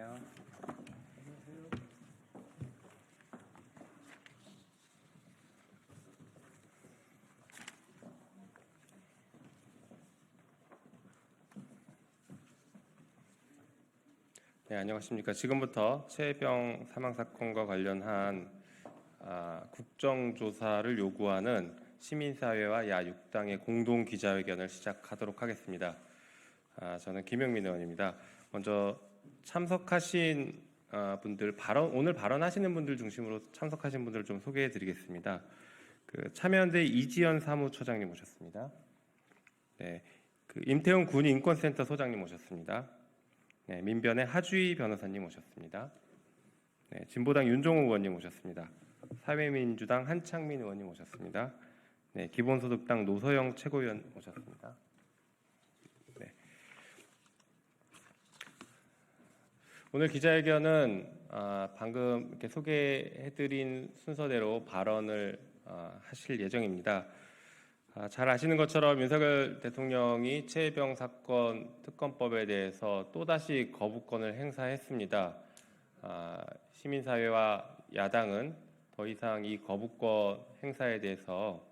안녕하세요. 네, 안녕하십니까. 지금부터 최혜병 사망 사건과 관련한 국정조사를 요구하는 시민사회와 야6당의 공동 기자회견을 시작하도록 하겠습니다. 저는 김영민 의원입니다. 먼저 참석하신 분들, 오늘 발언하시는 분들 중심으로 참석하신 분들을 좀 소개해드리겠습니다. 참여연대 이지연 사무처장님 오셨습니다. 네, 임태훈 군인권센터 소장님 오셨습니다. 네, 민변의 하주희 변호사님 오셨습니다. 네, 진보당 윤종호 의원님 오셨습니다. 사회민주당 한창민 의원님 오셨습니다. 네, 기본소득당 노소영 최고위원 오셨습니다. 네. 오늘 기자회견은 방금 이렇게 소개해드린 순서대로 발언을 하실 예정입니다. 잘 아시는 것처럼 윤석열 대통령이 최혜병 사건 특검법에 대해서 또다시 거부권을 행사했습니다. 시민사회와 야당은 더 이상 이 거부권 행사에 대해서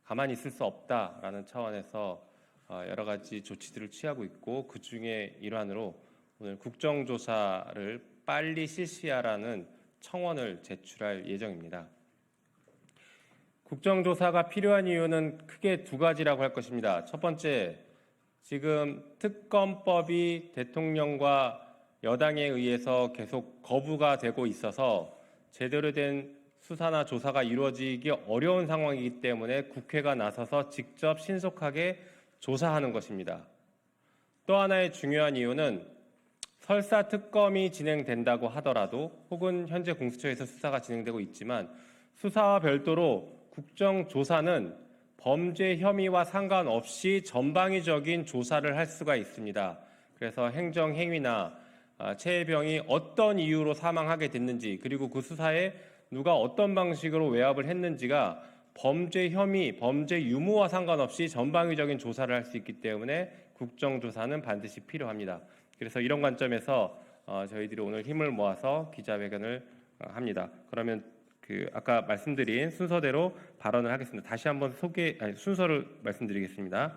가만히 있을 수 없다라는 차원에서 여러 가지 조치들을 취하고 있고, 그 중에 일환으로 오늘 국정조사를 빨리 실시하라는 청원을 제출할 예정입니다. 국정조사가 필요한 이유는 크게 두 가지라고 할 것입니다. 첫 번째, 지금 특검법이 대통령과 여당에 의해서 계속 거부가 되고 있어서 제대로 된 수사나 조사가 이루어지기 어려운 상황이기 때문에 국회가 나서서 직접 신속하게 조사하는 것입니다. 또 하나의 중요한 이유는 설사 특검이 진행된다고 하더라도, 혹은 현재 공수처에서 수사가 진행되고 있지만, 수사와 별도로 국정조사는 범죄 혐의와 상관없이 전방위적인 조사를 할 수가 있습니다. 그래서 행정행위나 최혜병이 어떤 이유로 사망하게 됐는지, 그리고 그 수사에 누가 어떤 방식으로 외압을 했는지가 범죄 혐의, 범죄 유무와 상관없이 전방위적인 조사를 할 수 있기 때문에 국정조사는 반드시 필요합니다. 그래서 이런 관점에서 저희들이 오늘 힘을 모아서 기자회견을 합니다. 그러면 아까 말씀드린 순서대로 발언을 하겠습니다. 다시 한번 순서를 말씀드리겠습니다.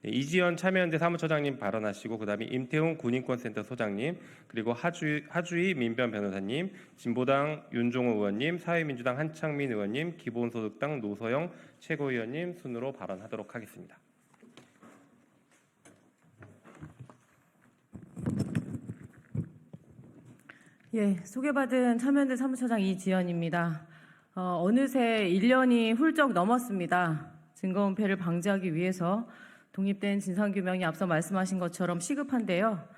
네, 이지연 참여연대 사무처장님 발언하시고, 그다음에 임태훈 군인권센터 소장님, 그리고 하주희 민변 변호사님, 진보당 윤종호 의원님, 사회민주당 한창민 의원님, 기본소득당 노소영 최고위원님 순으로 발언하도록 하겠습니다. 예, 소개받은 참여연대 사무처장 이지연입니다. 어느새 1년이 훌쩍 넘었습니다. 증거은폐를 방지하기 위해서 독립된 진상규명이 앞서 말씀하신 것처럼 시급한데요.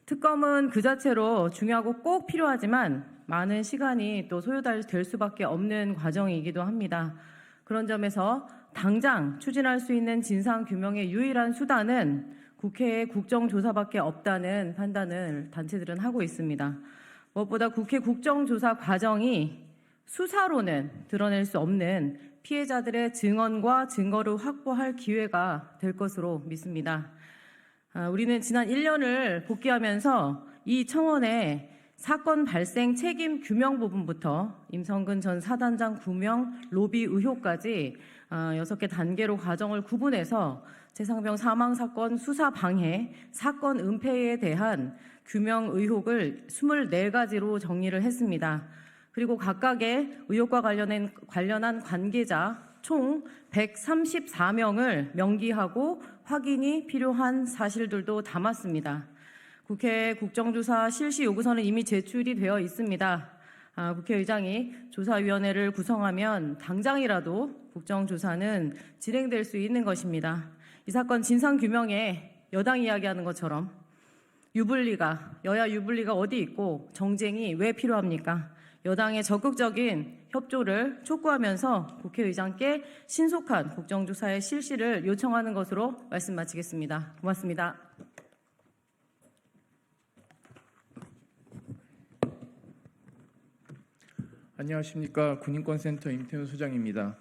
특검은 그 자체로 중요하고 꼭 필요하지만 많은 시간이 또 소요될 수밖에 없는 과정이기도 합니다. 그런 점에서 당장 추진할 수 있는 진상규명의 유일한 수단은 국회의 국정조사밖에 없다는 판단을 단체들은 하고 있습니다. 무엇보다 국회 국정조사 과정이 수사로는 드러낼 수 없는 피해자들의 증언과 증거를 확보할 기회가 될 것으로 믿습니다. 우리는 지난 1년을 복귀하면서 이 청원에 사건 발생 책임 규명 부분부터 임성근 전 사단장 구명 로비 의혹까지 6개 단계로 과정을 구분해서 최상병 사망 사건 수사 방해, 사건 은폐에 대한 규명 의혹을 24가지로 정리를 했습니다. 그리고 각각의 의혹과 관련한 관계자 총 134명을 명기하고 확인이 필요한 사실들도 담았습니다. 국회 국정조사 실시 요구서는 이미 제출이 되어 있습니다. 국회의장이 조사위원회를 구성하면 당장이라도 국정조사는 진행될 수 있는 것입니다. 이 사건 진상규명에 여당이 이야기하는 것처럼 여야 유불리가 어디 있고 정쟁이 왜 필요합니까? 여당의 적극적인 협조를 촉구하면서 국회의장께 신속한 국정조사의 실시를 요청하는 것으로 말씀 마치겠습니다. 고맙습니다. 안녕하십니까. 군인권센터 임태훈 소장입니다.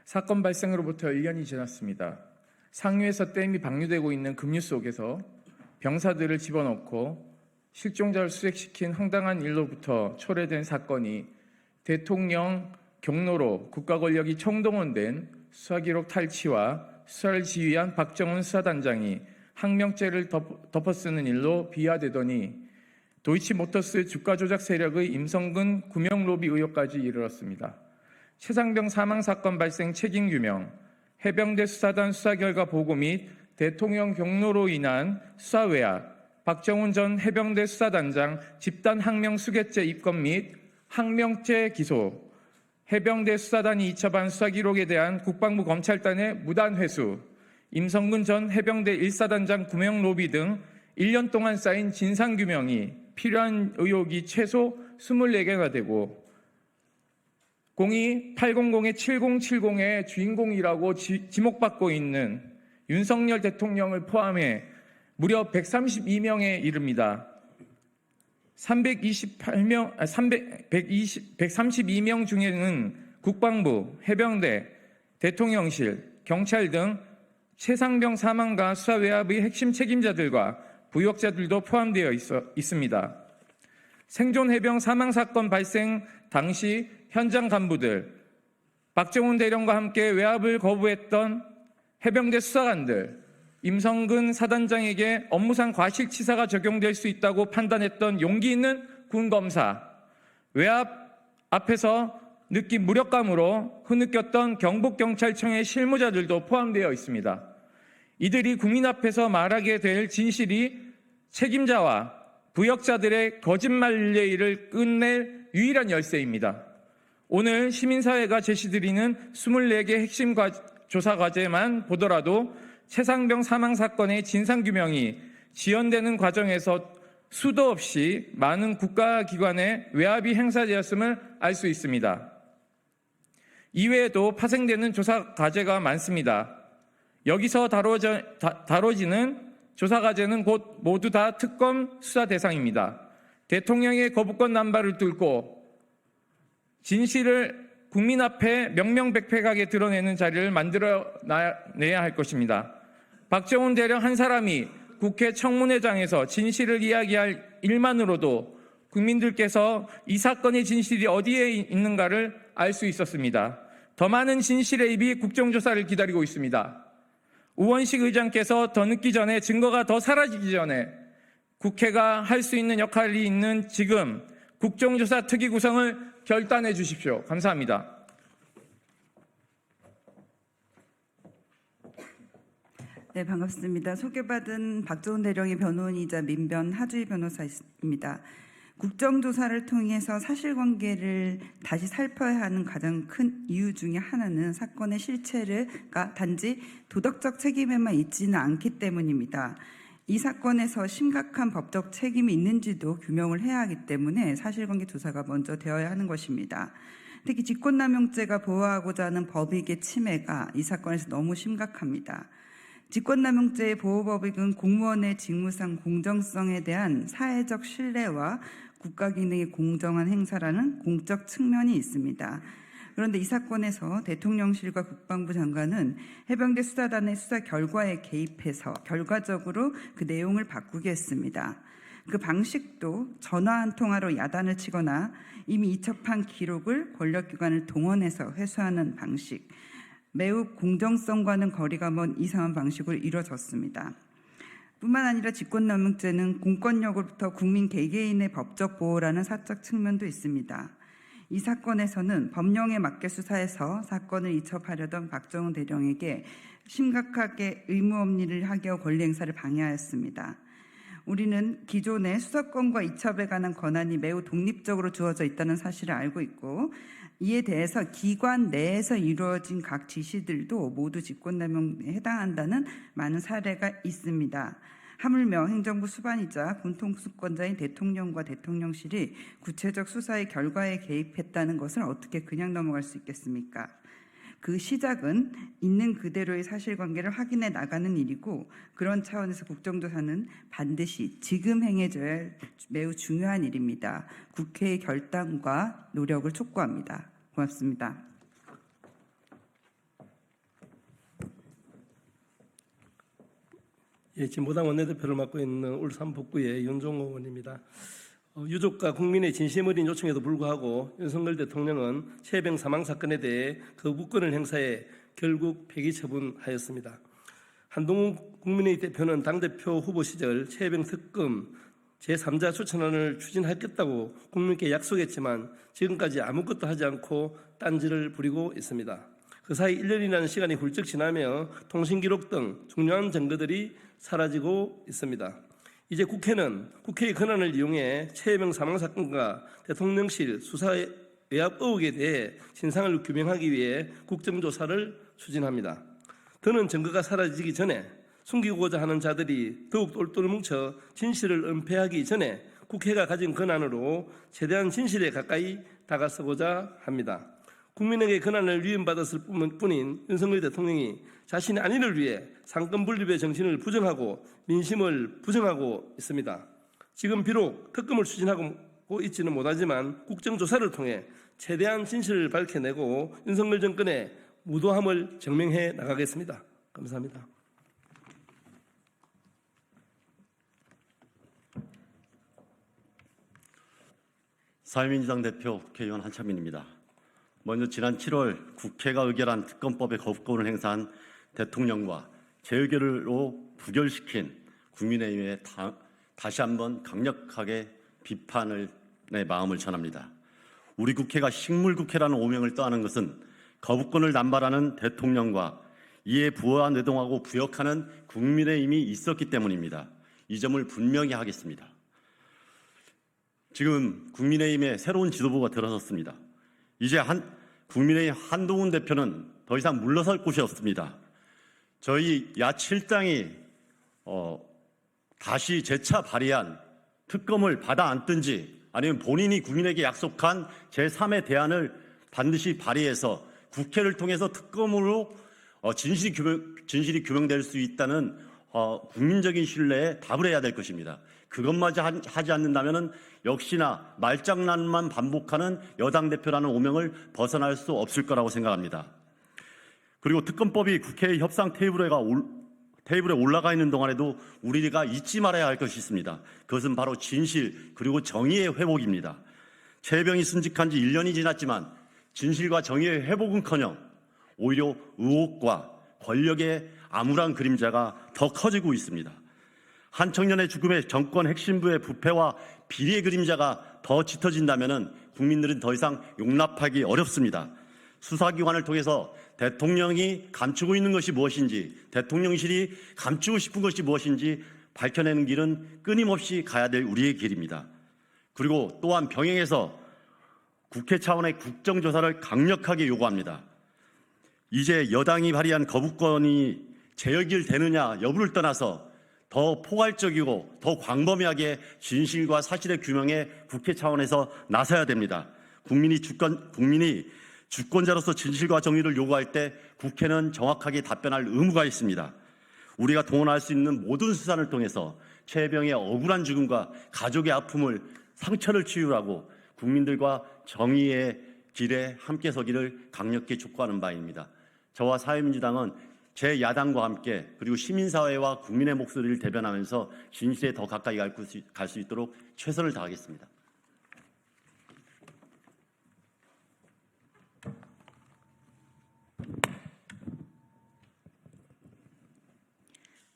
사건 발생으로부터 1년이 지났습니다. 상류에서 댐이 방류되고 있는 급류 속에서 병사들을 집어넣고 실종자를 수색시킨 황당한 일로부터 초래된 사건이 대통령 경로로 국가 권력이 총동원된 수사기록 탈취와 수사를 지휘한 박정훈 수사단장이 항명죄를 덮어쓰는 일로 비화되더니 도이치모터스 주가 조작 세력의 임성근 구명 로비 의혹까지 이르렀습니다. 최상병 사망 사건 발생 책임 규명, 해병대 수사단 수사 결과 보고 및 대통령 경로로 인한 수사 외압, 박정훈 전 해병대 수사단장 집단 항명 수괴죄 입건 및 항명죄 기소, 해병대 수사단이 이첩한 수사 기록에 대한 국방부 검찰단의 무단 회수, 임성근 전 해병대 1사단장 구명 로비 등 1년 동안 쌓인 진상규명이 필요한 의혹이 최소 24개가 되고 02-800-7070의 주인공이라고 지목받고 있는 윤석열 대통령을 포함해 무려 132명에 이릅니다. 132명 중에는 국방부, 해병대, 대통령실, 경찰 등 최상병 사망과 수사 외압의 핵심 책임자들과 부역자들도 포함되어 있습니다. 생존 해병 사망 사건 발생 당시 현장 간부들, 박정훈 대령과 함께 외압을 거부했던 해병대 수사관들, 임성근 사단장에게 업무상 과실치사가 적용될 수 있다고 판단했던 용기 있는 군검사, 외압 앞에서 느낀 무력감으로 흐느꼈던 경북경찰청의 실무자들도 포함되어 있습니다. 이들이 국민 앞에서 말하게 될 진실이 책임자와 부역자들의 거짓말 릴레이를 끝낼 유일한 열쇠입니다. 오늘 시민사회가 제시드리는 24개 핵심 조사 과제만 보더라도 최상병 사망 사건의 진상규명이 지연되는 과정에서 수도 없이 많은 국가기관의 외압이 행사되었음을 알 수 있습니다. 이외에도 파생되는 조사 과제가 많습니다. 여기서 다뤄지는 조사 과제는 곧 모두 다 특검 수사 대상입니다. 대통령의 거부권 남발을 뚫고 진실을 국민 앞에 명명백백하게 드러내는 자리를 만들어내야 할 것입니다. 박정훈 대령 한 사람이 국회 청문회장에서 진실을 이야기할 일만으로도 국민들께서 이 사건의 진실이 어디에 있는가를 알 수 있었습니다. 더 많은 진실의 입이 국정조사를 기다리고 있습니다. 우원식 의장께서 더 늦기 전에, 증거가 더 사라지기 전에 국회가 할 수 있는 역할이 있는 지금 국정조사 특위 구성을 결단해 주십시오. 감사합니다. 네, 반갑습니다. 소개받은 박정훈 대령의 변호인이자 민변 하주희 변호사입니다. 국정조사를 통해서 사실관계를 다시 살펴야 하는 가장 큰 이유 중에 하나는 사건의 실체가 단지 도덕적 책임에만 있지는 않기 때문입니다. 이 사건에서 심각한 법적 책임이 있는지도 규명을 해야 하기 때문에 사실관계 조사가 먼저 되어야 하는 것입니다. 특히 직권남용죄가 보호하고자 하는 법익의 침해가 이 사건에서 너무 심각합니다. 직권남용죄의 보호법익은 공무원의 직무상 공정성에 대한 사회적 신뢰와 국가기능의 공정한 행사라는 공적 측면이 있습니다. 그런데 이 사건에서 대통령실과 국방부 장관은 해병대 수사단의 수사 결과에 개입해서 결과적으로 그 내용을 바꾸게 했습니다. 그 방식도 전화 한 통화로 야단을 치거나 이미 이첩한 기록을 권력기관을 동원해서 회수하는 방식, 매우 공정성과는 거리가 먼 이상한 방식으로 이루어졌습니다. 뿐만 아니라 직권남용죄는 공권력으로부터 국민 개개인의 법적 보호라는 사적 측면도 있습니다. 이 사건에서는 법령에 맞게 수사해서 사건을 이첩하려던 박정훈 대령에게 심각하게 의무업무를 하게 권리 행사를 방해하였습니다. 우리는 기존의 수사권과 이첩에 관한 권한이 매우 독립적으로 주어져 있다는 사실을 알고 있고, 이에 대해서 기관 내에서 이루어진 각 지시들도 모두 직권남용에 해당한다는 많은 사례가 있습니다. 하물며 행정부 수반이자 군통수권자인 대통령과 대통령실이 구체적 수사의 결과에 개입했다는 것을 어떻게 그냥 넘어갈 수 있겠습니까? 그 시작은 있는 그대로의 사실관계를 확인해 나가는 일이고, 그런 차원에서 국정조사는 반드시 지금 행해져야 할 매우 중요한 일입니다. 국회의 결단과 노력을 촉구합니다. 고맙습니다. 예, 진보당 원내대표를 맡고 있는 울산 북구의 윤종호 의원입니다. 유족과 국민의 진심 어린 요청에도 불구하고 윤석열 대통령은 최병 사망 사건에 대해 거부권을 행사해 결국 폐기 처분하였습니다. 한동훈 국민의 대표는 당대표 후보 시절 최병 특검 제3자 추천안을 추진하겠다고 국민께 약속했지만 지금까지 아무것도 하지 않고 딴지를 부리고 있습니다. 그 사이 1년이라는 시간이 훌쩍 지나며 통신기록 등 중요한 증거들이 사라지고 있습니다. 이제 국회는 국회의 권한을 이용해 최혜병 사망 사건과 대통령실 수사 외압 의혹에 대해 진상을 규명하기 위해 국정조사를 추진합니다. 더는 증거가 사라지기 전에 숨기고자 하는 자들이 더욱 똘똘 뭉쳐 진실을 은폐하기 전에 국회가 가진 권한으로 최대한 진실에 가까이 다가서고자 합니다. 국민에게 권한을 위임받았을 뿐인 윤석열 대통령이 자신의 안위를 위해 상권 분립의 정신을 부정하고 민심을 부정하고 있습니다. 지금 비록 특검을 추진하고 있지는 못하지만 국정조사를 통해 최대한 진실을 밝혀내고 윤석열 정권의 무도함을 증명해 나가겠습니다. 감사합니다. 사회민주당 대표 국회의원 한창민입니다. 먼저 지난 7월 국회가 의결한 특검법의 거부권을 행사한 대통령과 재의결로 부결시킨 국민의힘에 다시 한번 강력하게 비판의 마음을 전합니다. 우리 국회가 식물국회라는 오명을 떠안은 것은 거부권을 남발하는 대통령과 이에 부하 내동하고 부역하는 국민의힘이 있었기 때문입니다. 이 점을 분명히 하겠습니다. 지금 국민의힘의 새로운 지도부가 들어섰습니다. 이제 국민의힘 한동훈 대표는 더 이상 물러설 곳이 없습니다. 저희 야7당이 다시 재차 발의한 특검을 받아 안든지 아니면 본인이 국민에게 약속한 제3의 대안을 반드시 발의해서 국회를 통해서 특검으로 진실이 규명될 수 있다는 국민적인 신뢰에 답을 해야 될 것입니다. 그것마저 하지 않는다면 역시나 말장난만 반복하는 여당 대표라는 오명을 벗어날 수 없을 거라고 생각합니다. 그리고 특검법이 국회의 협상 테이블에 올라가 있는 동안에도 우리가 잊지 말아야 할 것이 있습니다. 그것은 바로 진실 그리고 정의의 회복입니다. 최병이 순직한 지 1년이 지났지만 진실과 정의의 회복은커녕 오히려 의혹과 권력의 암울한 그림자가 더 커지고 있습니다. 한 청년의 죽음에 정권 핵심부의 부패와 비리의 그림자가 더 짙어진다면 국민들은 더 이상 용납하기 어렵습니다. 수사기관을 통해서 대통령이 감추고 있는 것이 무엇인지, 대통령실이 감추고 싶은 것이 무엇인지 밝혀내는 길은 끊임없이 가야 될 우리의 길입니다. 그리고 또한 병행해서 국회 차원의 국정조사를 강력하게 요구합니다. 이제 여당이 발의한 거부권이 재역일되느냐 여부를 떠나서 더 포괄적이고 더 광범위하게 진실과 사실의 규명에 국회 차원에서 나서야 됩니다. 국민이 주권자로서 진실과 정의를 요구할 때 국회는 정확하게 답변할 의무가 있습니다. 우리가 동원할 수 있는 모든 수단을 통해서 최혜병의 억울한 죽음과 가족의 아픔을 상처를 치유하고 국민들과 정의의 길에 함께 서기를 강력히 촉구하는 바입니다. 저와 사회민주당은 제 야당과 함께 그리고 시민사회와 국민의 목소리를 대변하면서 진실에 더 가까이 갈 수 있도록 최선을 다하겠습니다.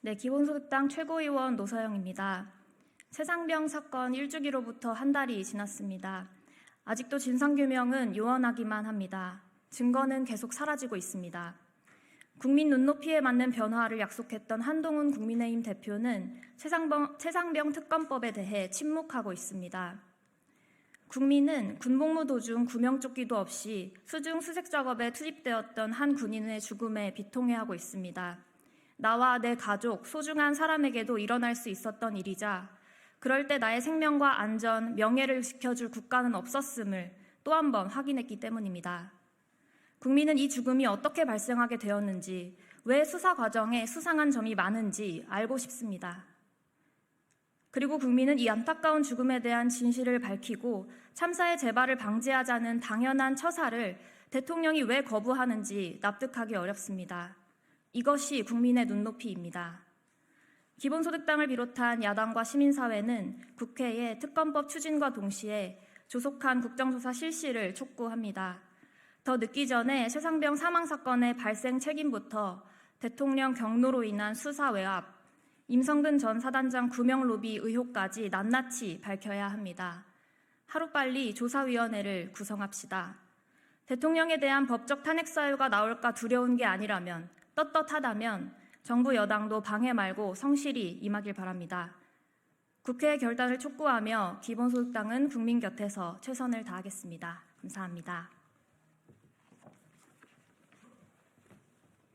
네, 기본소득당 최고위원 노서영입니다. 세상병 사건 1주기로부터 한 달이 지났습니다. 아직도 진상규명은 요원하기만 합니다. 증거는 계속 사라지고 있습니다. 국민 눈높이에 맞는 변화를 약속했던 한동훈 국민의힘 대표는 세상병 특검법에 대해 침묵하고 있습니다. 국민은 군복무 도중 구명조끼도 없이 수중 수색 작업에 투입되었던 한 군인의 죽음에 비통해하고 있습니다. 나와 내 가족, 소중한 사람에게도 일어날 수 있었던 일이자 그럴 때 나의 생명과 안전, 명예를 지켜줄 국가는 없었음을 또 한 번 확인했기 때문입니다. 국민은 이 죽음이 어떻게 발생하게 되었는지, 왜 수사 과정에 수상한 점이 많은지 알고 싶습니다. 그리고 국민은 이 안타까운 죽음에 대한 진실을 밝히고 참사의 재발을 방지하자는 당연한 처사를 대통령이 왜 거부하는지 납득하기 어렵습니다. 이것이 국민의 눈높이입니다. 기본소득당을 비롯한 야당과 시민사회는 국회에 특검법 추진과 동시에 조속한 국정조사 실시를 촉구합니다. 더 늦기 전에 최상병 사망 사건의 발생 책임부터 대통령 경로로 인한 수사 외압, 임성근 전 사단장 구명 로비 의혹까지 낱낱이 밝혀야 합니다. 하루빨리 조사위원회를 구성합시다. 대통령에 대한 법적 탄핵 사유가 나올까 두려운 게 아니라면, 떳떳하다면 정부 여당도 방해 말고 성실히 임하길 바랍니다. 국회의 결단을 촉구하며 기본소득당은 국민 곁에서 최선을 다하겠습니다. 감사합니다.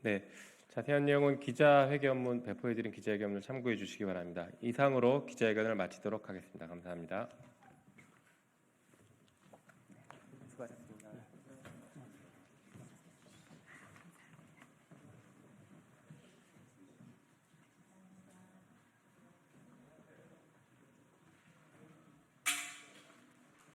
네, 자세한 내용은 기자회견문 배포해드린 기자회견문을 참고해 주시기 바랍니다. 이상으로 기자회견을 마치도록 하겠습니다. 감사합니다.